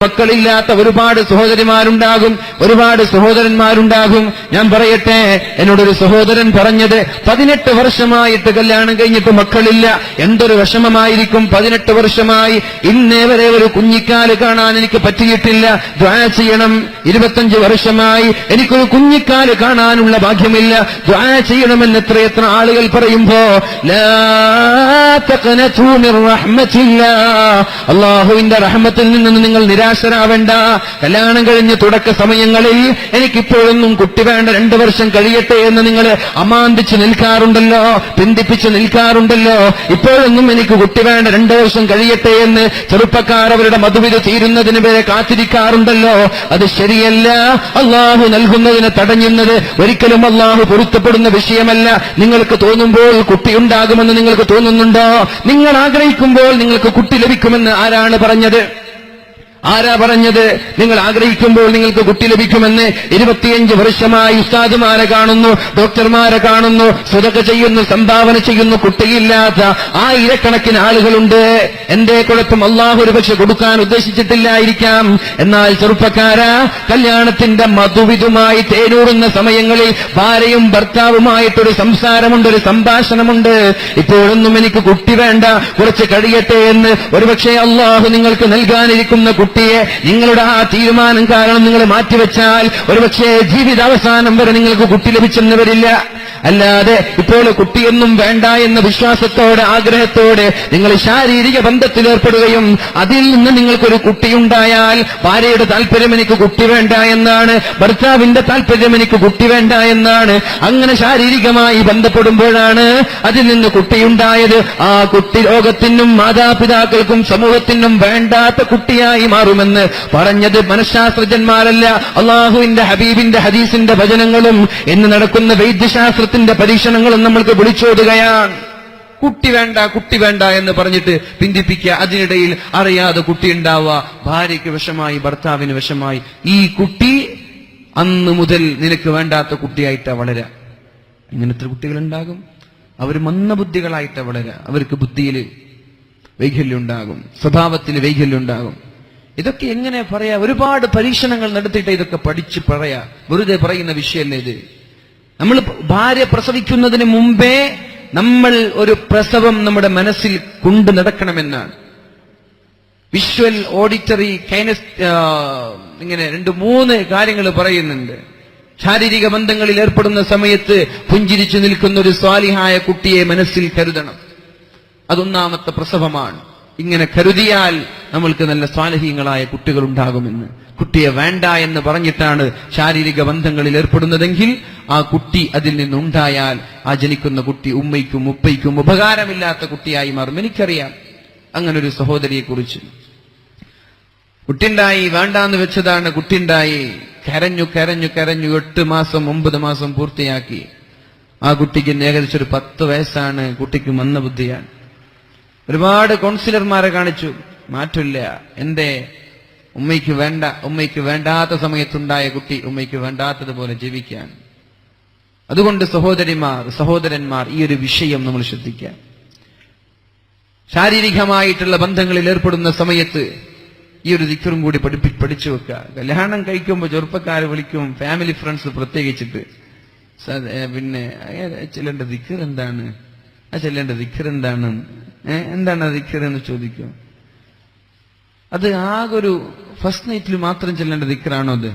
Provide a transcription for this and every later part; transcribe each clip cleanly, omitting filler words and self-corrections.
മക്കളില്ലാത്ത ഒരുപാട് സഹോദരിമാരുണ്ടാകും, ഒരുപാട് സഹോദരന്മാരുണ്ടാകും. ഞാൻ പറയട്ടെ, എന്നോടൊരു സഹോദരൻ പറഞ്ഞത് 18 വർഷമായിട്ട് കല്യാണം കഴിഞ്ഞിട്ട് മക്കളില്ല. എന്തൊരു വിഷമമായിരിക്കും. 18 വർഷമായി ഇന്നേ വരെ ഒരു കുഞ്ഞിക്കാല് കാണാൻ എനിക്ക് പറ്റിയിട്ടില്ല. ദുആ ചെയ്യണം. 25 വർഷമായി എനിക്കൊരു കുഞ്ഞിക്കാല് കാണാനുള്ള ഭാഗ്യമില്ല. ദുആ ചെയ്യണമെന്ന് എത്രയെത്ര ആളുകൾ പറയുമ്പോ ലാ തഖ്നതു മിർ റഹ്മത്തില്ലാഹ്, അല്ലാഹുവിന്റെ റഹ്മത്തിൽ നിന്ന് നിങ്ങൾ നിരാശരാവേണ്ട. കല്യാണം കഴിഞ്ഞ് തുടക്ക സമയങ്ങളിൽ എനിക്കിപ്പോഴൊന്നും കുട്ടി വേണ്ട, 2 വർഷം കഴിയട്ടെ എന്ന് നിങ്ങൾ അമാന്തിച്ച് നിൽക്കാറുണ്ടല്ലോ, പിന്തിപ്പിച്ച് നിൽക്കാറുണ്ടല്ലോ. ഇപ്പോഴൊന്നും എനിക്ക് കുട്ടി വേണ്ട, 2 വർഷം കഴിയട്ടെ എന്ന് ചെറുപ്പക്കാർ അവരുടെ മധുവിധ തീരുന്നതിന് വരെ കാത്തിരിക്കാറുണ്ടല്ലോ. അത് ശരിയല്ല. അള്ളാഹു നൽകുന്നതിനെ തടഞ്ഞുന്നത് ഒരിക്കലും അള്ളാഹു പൊരുത്തപ്പെടുന്ന വിഷയമല്ല. നിങ്ങൾക്ക് തോന്നുമ്പോൾ കുട്ടിയുണ്ടാകുമെന്ന് നിങ്ങൾക്ക് തോന്നുന്നുണ്ടോ? നിങ്ങൾ ആഗ്രഹിക്കുമ്പോൾ നിങ്ങൾക്ക് കുട്ടി ലഭിക്കുമെന്ന് ആരാണ് പറഞ്ഞത്? ആരാ പറഞ്ഞത്? നിങ്ങൾ ആഗ്രഹിക്കുമ്പോൾ നിങ്ങൾക്ക് കുട്ടി ലഭിക്കുമെന്ന്? 25 വർഷമായി ഉസ്താദുമാരെ കാണുന്നു, ഡോക്ടർമാരെ കാണുന്നു, സ്വതക്ക ചെയ്യുന്നു, സംഭാവന ചെയ്യുന്നു, കുട്ടിയില്ലാത്ത ആയിരക്കണക്കിന് ആളുകളുണ്ട്. എന്റെ കുഴപ്പം അള്ളാഹു ഒരു പക്ഷെ കൊടുക്കാൻ ഉദ്ദേശിച്ചിട്ടില്ലായിരിക്കാം. എന്നാൽ ചെറുപ്പക്കാരാ, കല്യാണത്തിന്റെ മധുവിധുമായി തേനൂറുന്ന സമയങ്ങളിൽ ഭാര്യയും ഭർത്താവുമായിട്ടൊരു സംസാരമുണ്ട്, ഒരു സംഭാഷണമുണ്ട്. ഇപ്പോഴൊന്നും എനിക്ക് കുട്ടി വേണ്ട, കുറച്ച് കഴിയട്ടെ എന്ന് ഒരുപക്ഷെ അള്ളാഹു നിങ്ങൾക്ക് നൽകാനിരിക്കുന്ന കുട്ടിയെ നിങ്ങളുടെ ആ തീരുമാനം കാരണം നിങ്ങൾ മാറ്റിവെച്ചാൽ ഒരുപക്ഷെ ജീവിതാവസാനം വരെ നിങ്ങൾക്ക് കുട്ടി ലഭിച്ചെന്ന് വരില്ല. അല്ലാതെ ഇപ്പോൾ കുട്ടിയൊന്നും വേണ്ട എന്ന വിശ്വാസത്തോടെ ആഗ്രഹത്തോടെ നിങ്ങൾ ശാരീരിക ബന്ധത്തിലേർപ്പെടുകയും അതിൽ നിന്ന് നിങ്ങൾക്കൊരു കുട്ടിയുണ്ടായാൽ ഭാര്യയുടെ താല്പര്യം എനിക്ക് കുട്ടി വേണ്ട എന്നാണ്, ഭർത്താവിന്റെ താല്പര്യം എനിക്ക് കുട്ടി വേണ്ട എന്നാണ്. അങ്ങനെ ശാരീരികമായി ബന്ധപ്പെടുമ്പോഴാണ് അതിൽ നിന്ന് കുട്ടിയുണ്ടായത്. ആ കുട്ടി ലോകത്തിനും മാതാപിതാക്കൾക്കും സമൂഹത്തിനും വേണ്ടാത്ത കുട്ടിയായി മാറുമെന്ന് പറഞ്ഞത് മനഃശാസ്ത്രജ്ഞന്മാരല്ല, അള്ളാഹുവിന്റെ ഹബീബിന്റെ ഹദീസിന്റെ വചനങ്ങളും ഇന്ന് നടക്കുന്ന വൈദ്യശാസ്ത്രത്തിന്റെ പരീക്ഷണങ്ങളും നമ്മൾക്ക് വിളിച്ചോടുകയാണ്. കുട്ടി വേണ്ട, കുട്ടി വേണ്ട എന്ന് പറഞ്ഞിട്ട് പിന്തിപ്പിക്കുക. അതിനിടയിൽ അറിയാതെ കുട്ടി ഉണ്ടാവുക, ഭാര്യയ്ക്ക് വിഷമായി, ഭർത്താവിന് വിഷമായി. ഈ കുട്ടി അന്ന് മുതൽ നിനക്ക് വേണ്ടാത്ത കുട്ടിയായിട്ടാ വളരാ. ഇങ്ങനത്തെ കുട്ടികളുണ്ടാകും. അവർ മന്ദബുദ്ധികളായിട്ടാ വളരാ. അവർക്ക് ബുദ്ധിയിൽ വൈകല്യം ഉണ്ടാകും, സ്വഭാവത്തിൽ വൈകല്യം ഉണ്ടാകും. ഇതൊക്കെ എങ്ങനെ പറയാ? ഒരുപാട് പരീക്ഷണങ്ങൾ നടത്തിയിട്ട് ഇതൊക്കെ പഠിച്ച് പറയാ. വെറുതെ പറയുന്ന വിഷയമല്ല ഇത്. നമ്മൾ ഭാര്യ പ്രസവിക്കുന്നതിന് മുമ്പേ നമ്മൾ ഒരു പ്രസവം നമ്മുടെ മനസ്സിൽ കൊണ്ടു നടക്കണമെന്നാണ്. വിഷ്വൽ, ഓഡിറ്ററി, ഇങ്ങനെ 2-3 കാര്യങ്ങൾ പറയുന്നുണ്ട്. ശാരീരിക ബന്ധങ്ങളിൽ ഏർപ്പെടുന്ന സമയത്ത് പുഞ്ചിരിച്ചു നിൽക്കുന്ന ഒരു സ്വാലിഹായ കുട്ടിയെ മനസ്സിൽ കരുതണം. അതൊന്നാമത്തെ പ്രസവമാണ്. ഇങ്ങനെ കരുതിയാൽ നമ്മൾക്ക് നല്ല സ്വാലിഹീങ്ങളായ കുട്ടികൾ ഉണ്ടാകുമെന്ന്. കുട്ടിയെ വേണ്ട എന്ന് പറഞ്ഞിട്ടാണ് ശാരീരിക ബന്ധങ്ങളിൽ ഏർപ്പെടുന്നതെങ്കിൽ ആ കുട്ടി അതിൽ നിന്നുണ്ടായാൽ ആ ജനിക്കുന്ന കുട്ടി ഉമ്മയ്ക്കും ഉപ്പയ്ക്കും ഉപകാരമില്ലാത്ത കുട്ടിയായി മാറും. എനിക്കറിയാം അങ്ങനൊരു സഹോദരിയെ കുറിച്ച്. കുട്ടിണ്ടായി, വേണ്ടാന്ന് വെച്ചതാണ്, കുട്ടിണ്ടായി, കരഞ്ഞു കരഞ്ഞു കരഞ്ഞു 8 മാസം 9 മാസം പൂർത്തിയാക്കി. ആ കുട്ടിക്ക് ഏകദേശം ഒരു 10 വയസ്സാണ്. കുട്ടിക്ക് മന്ദബുദ്ധിയാണ്. ഒരുപാട് കൗൺസിലർമാരെ കാണിച്ചു, മാറ്റില്ല. എന്തേ? ഉമ്മയ്ക്ക് വേണ്ട, ഉമ്മയ്ക്ക് വേണ്ടാത്ത സമയത്തുണ്ടായ കുട്ടി ഉമ്മയ്ക്ക് വേണ്ടാത്തതുപോലെ ജീവിക്കാൻ. അതുകൊണ്ട് സഹോദരിമാർ, സഹോദരന്മാർ, ഈ ഒരു വിഷയം നമ്മൾ ശ്രദ്ധിക്കാം. ശാരീരികമായിട്ടുള്ള ബന്ധങ്ങളിൽ ഏർപ്പെടുന്ന സമയത്ത് ഈ ഒരു ദിക്റും കൂടി പഠിച്ചു വെക്കുക. കല്യാണം കഴിക്കുമ്പോൾ ചെറുപ്പക്കാരെ വിളിക്കും, ഫാമിലി ഫ്രണ്ട്സ് പ്രത്യേകിച്ചിട്ട്, പിന്നെ ചെല്ലേണ്ട ദിക്ർ എന്താണ്, ആ ചെല്ലേണ്ട ദിക്ർ എന്താണ്, എന്താണ് ആ ദിക്ർ എന്ന് ചോദിക്കും. അത് ആകൊരു ഫസ്റ്റ് നൈറ്റിൽ മാത്രം ചെല്ലേണ്ട ദിക്റാണോ അത്?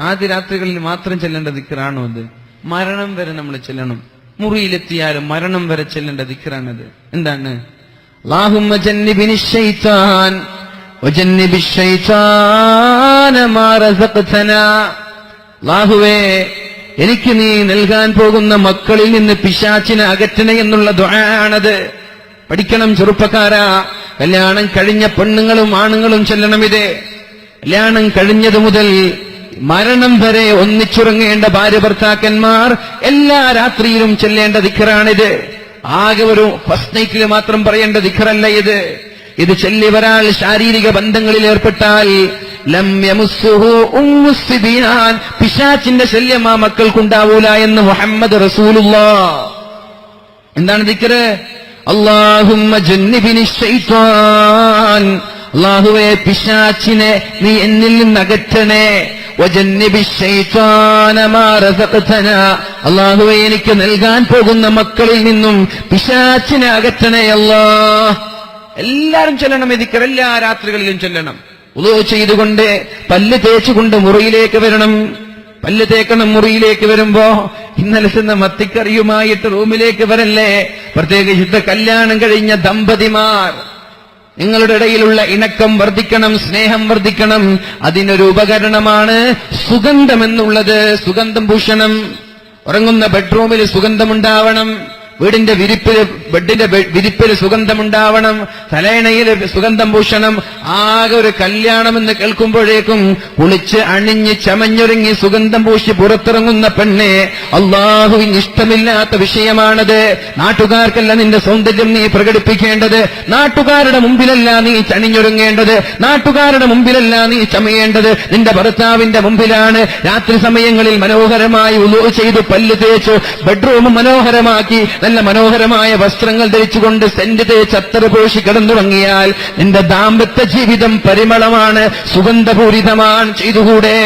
ആദ്യ രാത്രികളിൽ മാത്രം ചെല്ലേണ്ട ദിക്റാണോ അത്? മരണം വരെ നമ്മൾ ചെല്ലണം. മുറിയിലെത്തിയാലും മരണം വരെ ചെല്ലേണ്ട ദിക്റാണത്. എന്താണ്? അല്ലാഹുമ്മ ജന്നിബിനി ശൈത്താൻ വജന്നിബി ശൈത്താന മാ റസഖ്തനാ. അല്ലാഹുവേ, എനിക്ക് നീ നൽകാൻ പോകുന്ന മക്കളിൽ നിന്ന് പിശാചിനെ അകറ്റണേ എന്നുള്ള ദുആ ആണത്. പഠിക്കണം ചെറുപ്പക്കാരാ. കല്യാണം കഴിഞ്ഞ പെണ്ണുങ്ങളും ആണുങ്ങളും ചെല്ലണം ഇത്. കല്യാണം കഴിഞ്ഞത് മുതൽ മരണം വരെ ഒന്നിച്ചുറങ്ങേണ്ട ഭാര്യ ഭർത്താക്കന്മാർ എല്ലാ രാത്രിയിലും ചെല്ലേണ്ട ദിക്റാണിത്. ആകെ ഒരു ഫസ്റ്റ് നൈറ്റിൽ മാത്രം പറയേണ്ട ദിക്റല്ല ഇത്. ഇത് ചൊല്ലിവരാൾ ശാരീരിക ബന്ധങ്ങളിൽ ഏർപ്പെട്ടാൽ ലം യമുസ്സുഹു ഉമ്മുസ്ബിയാൻ, പിശാചിന്റെ ശല്യം ആ മക്കൾക്കുണ്ടാവൂല എന്ന് മുഹമ്മദ് റസൂലുള്ളാഹ്. എന്താണ് ദിക്ർ? അല്ലാഹുമ്മ ജന്നിബിനി ശൈത്താൻ, അല്ലാഹുവേ പിശാചിനെ നീ എന്നിൽ നിന്ന് അകറ്റണേ. അല്ലാഹുവേ എനിക്ക് നൽകാൻ പോകുന്ന മക്കളിൽ നിന്നും പിശാചിനെ അകറ്റണേ അല്ലാഹ്. എല്ലാരും ചൊല്ലണം ഇതിക്കർ, എല്ലാ രാത്രികളിലും ചൊല്ലണം. വുളൂ ചെയ്തുകൊണ്ട് പല്ല് തേച്ചുകൊണ്ട് മുറിയിലേക്ക് വരണം. പല്ല് തേക്കണം. മുറിയിലേക്ക് വരുമ്പോ ഇന്നലെ ചെന്ന മത്തിക്കറിയുമായിട്ട് റൂമിലേക്ക് വരല്ലേ. പ്രത്യേകിച്ച് കല്യാണം കഴിഞ്ഞ ദമ്പതിമാർ, നിങ്ങളുടെ ഇടയിലുള്ള ഇണക്കം വർദ്ധിക്കണം, സ്നേഹം വർദ്ധിക്കണം. അതിനൊരു ഉപകരണമാണ് സുഗന്ധമെന്നുള്ളത്. സുഗന്ധം ഭൂഷണം. ഉറങ്ങുന്ന ബെഡ്റൂമിൽ സുഗന്ധമുണ്ടാവണം. വീടിന്റെ ബെഡിന്റെ വിരിപ്പിൽ സുഗന്ധമുണ്ടാവണം. തലയണയിൽ സുഗന്ധം ഭൂഷണം. ആകെ ഒരു കല്യാണമെന്ന് കേൾക്കുമ്പോഴേക്കും കുളിച്ച് അണിഞ്ഞ് ചമഞ്ഞൊരുങ്ങി സുഗന്ധം പൂശി പുറത്തിറങ്ങുന്ന പെണ്ണെ, അല്ലാഹുവിന് ഇഷ്ടമില്ലാത്ത വിഷയമാണത്. നാട്ടുകാർക്കല്ല നിന്റെ സൗന്ദര്യം നീ പ്രകടിപ്പിക്കേണ്ടത്. നാട്ടുകാരുടെ മുമ്പിലല്ല നീ ചണിഞ്ഞൊരുങ്ങേണ്ടത്. നാട്ടുകാരുടെ മുമ്പിലല്ല നീ ചമയേണ്ടത്. നിന്റെ ഭർത്താവിന്റെ മുമ്പിലാണ്. രാത്രി സമയങ്ങളിൽ മനോഹരമായി വുളൂ ചെയ്ത് പല്ല് തേച്ച് ബെഡ്റൂം മനോഹരമാക്കി നല്ല മനോഹരമായ വസ്ത്രങ്ങൾ ധരിച്ചുകൊണ്ട് സെന്റ് തേച്ച് അത്തർ പൂശി കിടന്നുറങ്ങിയാൽ നിന്റെ ദാമ്പത്യ ജീവിതം പരിമളമാണ്, സുഗന്ധപൂരിതമാണ്. ചെയ്തുകൂടെ?